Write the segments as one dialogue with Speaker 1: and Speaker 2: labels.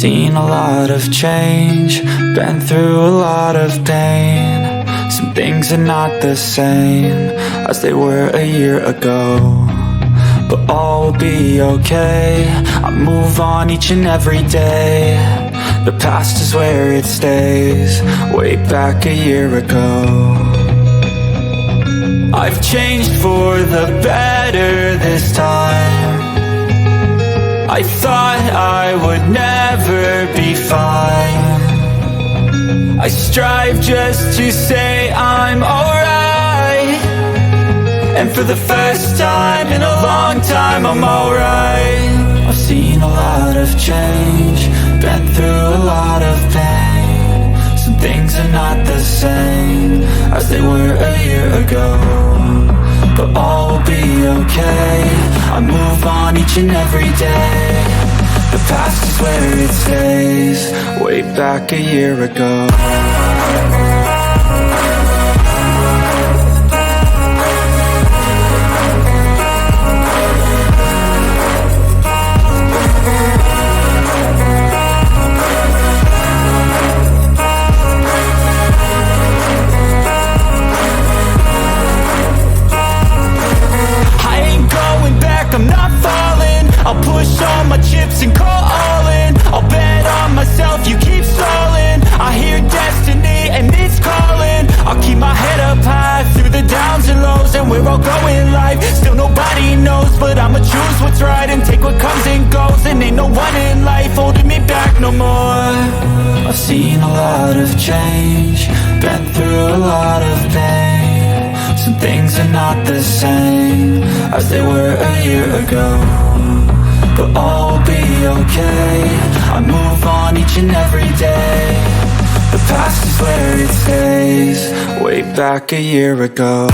Speaker 1: Seen a lot of change, been through a lot of pain. Some things are not the same as they were a year ago, but all will be okay. I move on each and every day. The past is where it stays, way back a year ago. I've changed for the better this time. I thought I would never be fine. I strive just to say I'm alright, and for the first time in a long time I'm alright. I've seen a lot of change, been through a lot of pain. Some things are not the same as they were a year ago, but all will be okay. I move on each and every day. The past is where it stays, way back a year ago. I'm not falling, I'll push all my chips and call all in. I'll bet on myself, you keep stalling. I hear destiny and it's calling. I'll keep my head up high through the downs and lows, and we're all going live. Still nobody knows, but I'ma choose what's right and take what comes and goes. And ain't no one in life holding me back no more. I've seen a lot of change, been through a lot of pain. Some things are not the same as they were a year ago, but all will be okay. I move on each and every day. The past is where it stays, way back a year ago.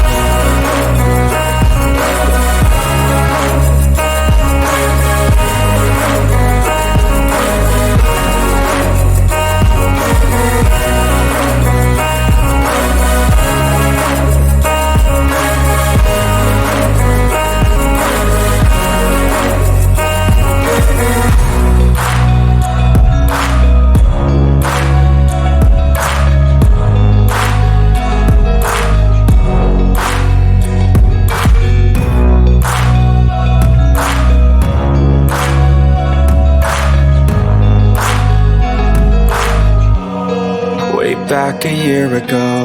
Speaker 1: Back a year ago.